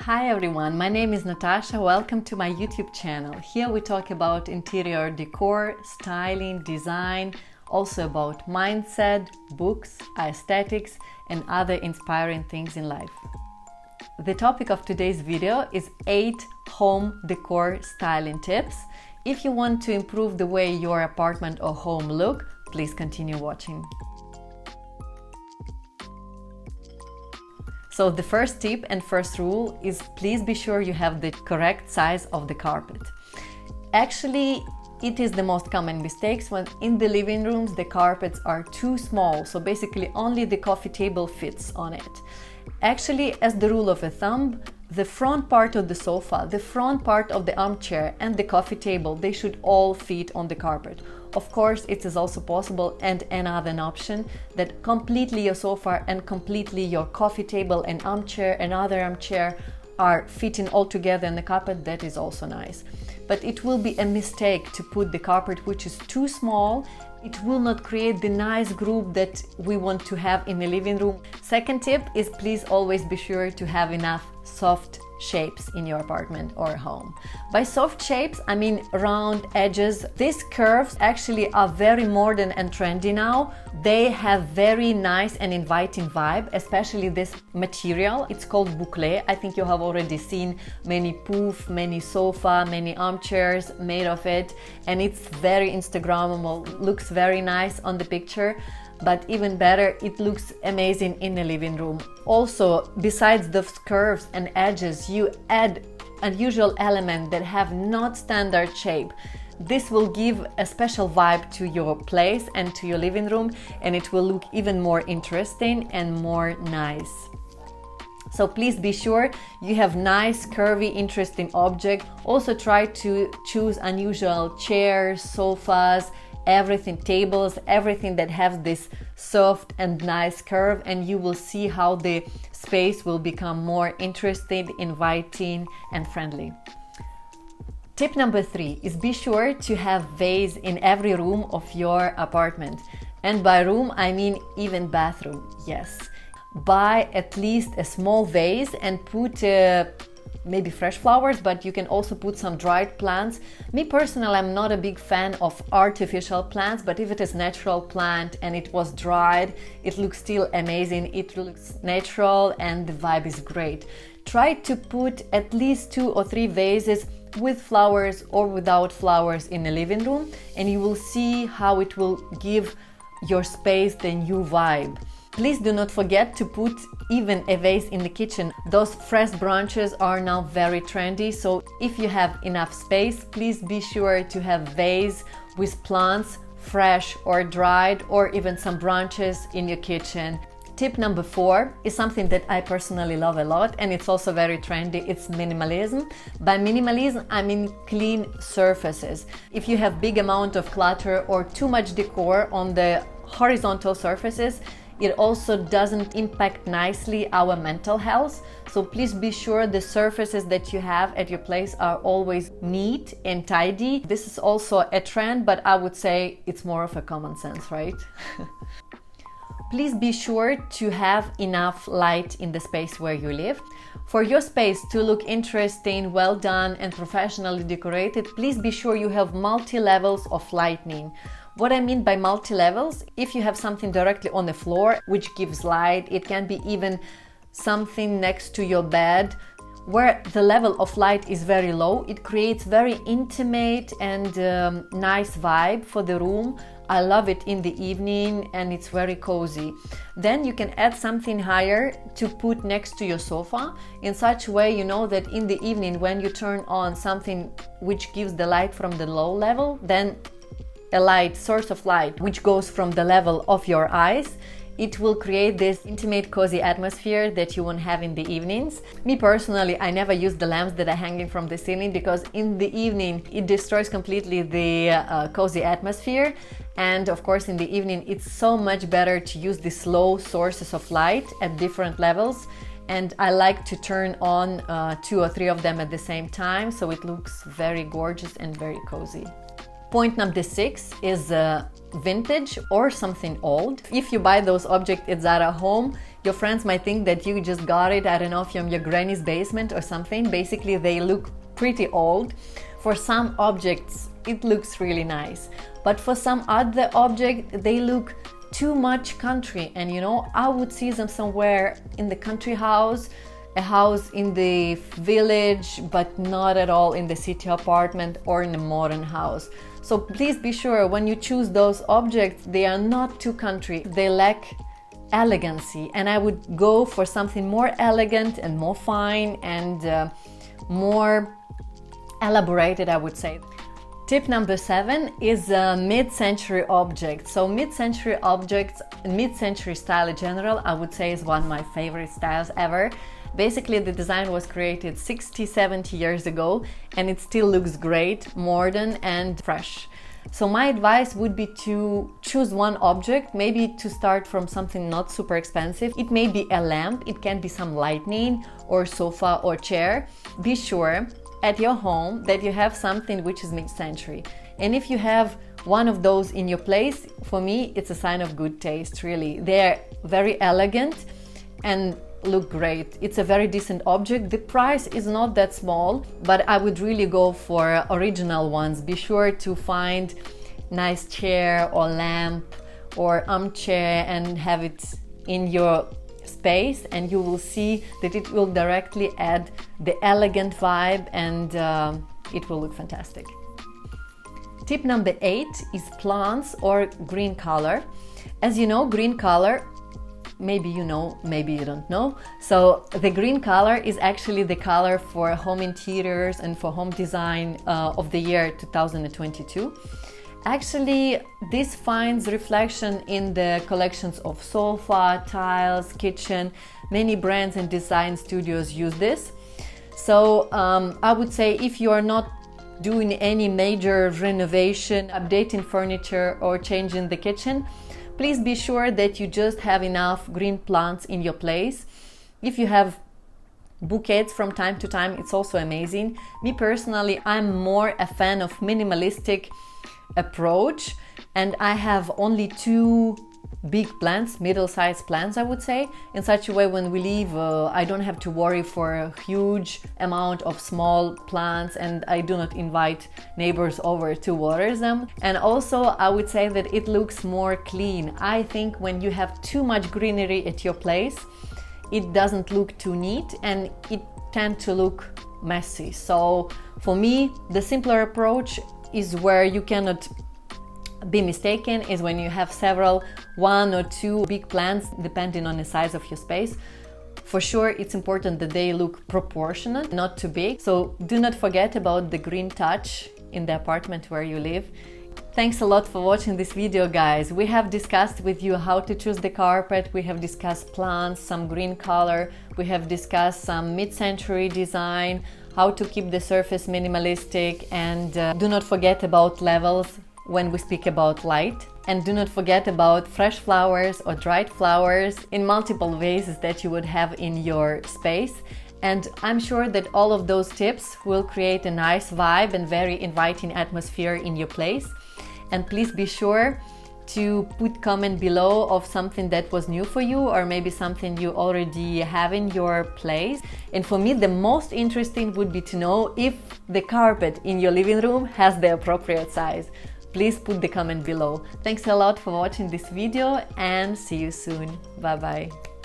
Hi everyone, my name is Natasha. Welcome to my YouTube channel. Here we talk about interior decor, styling, design, also about mindset, books, aesthetics, and other inspiring things in life. The topic of today's video is 8 home decor styling tips. If you want to improve the way your apartment or home look, please continue watching. So the first tip and first rule is please be sure you have the correct size of the carpet. Actually, it is the most common mistakes when in the living rooms the carpets are too small, so basically only the coffee table fits on it. Actually, as the rule of thumb, the front part of the sofa, the front part of the armchair and the coffee table, they should all fit on the carpet. Of course, it is also possible and another option that completely your sofa and completely your coffee table and armchair and other armchair are fitting all together in the carpet. That is also nice. But it will be a mistake to put the carpet which is too small. It will not create the nice group that we want to have in the living room. Second tip is please always be sure to have enough soft shapes in your apartment or home. By soft shapes, I mean round edges. These curves actually are very modern and trendy now. They have very nice and inviting vibe, especially this material. It's called boucle. I think you have already seen many poof, many sofa, many armchairs made of it, and it's very Instagrammable, looks very nice on the picture. But even better, it looks amazing in the living room. Also, besides those curves and edges, you add unusual elements that have not standard shape. This will give a special vibe to your place and to your living room, and it will look even more interesting and more nice. So please be sure you have nice, curvy, interesting objects. Also try to choose unusual chairs, sofas, everything, tables, everything that has this soft and nice curve, and you will see how the space will become more interesting, inviting and friendly. Tip number 3 is be sure to have vase in every room of your apartment. And by room, I mean even bathroom, yes. Buy at least a small vase and put maybe fresh flowers, but you can also put some dried plants. Me personally, I'm not a big fan of artificial plants, but if it is natural plant and it was dried, it looks still amazing. It looks natural and the vibe is great. Try to put at least 2 or 3 vases with flowers or without flowers in the living room, and you will see how it will give your space the new vibe. Please do not forget to put even a vase in the kitchen. Those fresh branches are now very trendy, so if you have enough space, please be sure to have vase with plants, fresh or dried, or even some branches in your kitchen. Tip number 4 is something that I personally love a lot, and it's also very trendy. It's minimalism. By minimalism, I mean clean surfaces. If you have big amount of clutter or too much decor on the horizontal surfaces, it also doesn't impact nicely our mental health. So please be sure the surfaces that you have at your place are always neat and tidy. This is also a trend, but I would say it's more of a common sense, right? Please be sure to have enough light in the space where you live. For your space to look interesting, well done and professionally decorated, please be sure you have multi-levels of lighting. What I mean by multi-levels, if you have something directly on the floor which gives light, it can be even something next to your bed where the level of light is very low. It creates very intimate and nice vibe for the room. I love it in the evening and it's very cozy. Then you can add something higher to put next to your sofa in such a way you know that in the evening when you turn on something which gives the light from the low level, then a light source of light which goes from the level of your eyes, it will create this intimate, cozy atmosphere that you won't have in the evenings. Me personally, I never use the lamps that are hanging from the ceiling because in the evening it destroys completely the cozy atmosphere. And of course in the evening it's so much better to use these low sources of light at different levels. And I like to turn on 2 or 3 of them at the same time, so it looks very gorgeous and very cozy. Point number 6 is vintage or something old. If you buy those objects at Zara Home, Your friends might think that you just got it, I don't know, from your granny's basement or something. Basically, they look pretty old. For some objects, it looks really nice. But for some other objects, they look too much country. And you know, I would see them somewhere in the country house, a house in the village, but not at all in the city apartment or in a modern house. So please be sure when you choose those objects, they are not too country. They lack elegancy, and I would go for something more elegant and more fine and more elaborated, I would say. Tip number 7 is a mid-century object. So mid-century objects, mid-century style in general, I would say is one of my favorite styles ever. Basically, the design was created 60-70 years ago and it still looks great, modern and fresh. So my advice would be to choose one object, maybe to start from something not super expensive. It may be a lamp, it can be some lighting or sofa or chair. Be sure at your home that you have something which is mid-century. And if you have one of those in your place, for me, it's a sign of good taste, really. They're very elegant and look great. It's a very decent object. The price is not that small, but I would really go for original ones. Be sure to find nice chair or lamp or armchair and have it in your space, and you will see that it will directly add the elegant vibe and it will look fantastic. Tip number 8 is plants or green color. As you know, green color, maybe you know, maybe you don't know. So the green color is actually the color for home interiors and for home design of the year 2022. Actually, this finds reflection in the collections of sofa, tiles, kitchen. Many brands and design studios use this. So I would say if you are not doing any major renovation, updating furniture or changing the kitchen, please be sure that you just have enough green plants in your place. If you have bouquets from time to time, it's also amazing. Me personally, I'm more a fan of minimalistic approach, and I have only 2 big plants, middle-sized plants, I would say, in such a way when we leave I don't have to worry for a huge amount of small plants, and I do not invite neighbors over to water them. And also I would say that it looks more clean. I think when you have too much greenery at your place, it doesn't look too neat and it tends to look messy. So for me, the simpler approach is where you cannot be mistaken, is when you have several, 1 or 2 big plants depending on the size of your space. For sure, it's important that they look proportionate, not too big. So do not forget about the green touch in the apartment where you live. Thanks a lot for watching this video, guys. We have discussed with you how to choose the carpet, we have discussed plants, some green color, we have discussed some mid-century design, how to keep the surface minimalistic, and do not forget about levels when we speak about light. And do not forget about fresh flowers or dried flowers in multiple vases that you would have in your space. And I'm sure that all of those tips will create a nice vibe and very inviting atmosphere in your place. And please be sure to put comment below of something that was new for you, or maybe something you already have in your place. And for me, the most interesting would be to know if the carpet in your living room has the appropriate size. Please put the comment below. Thanks a lot for watching this video and see you soon. Bye bye.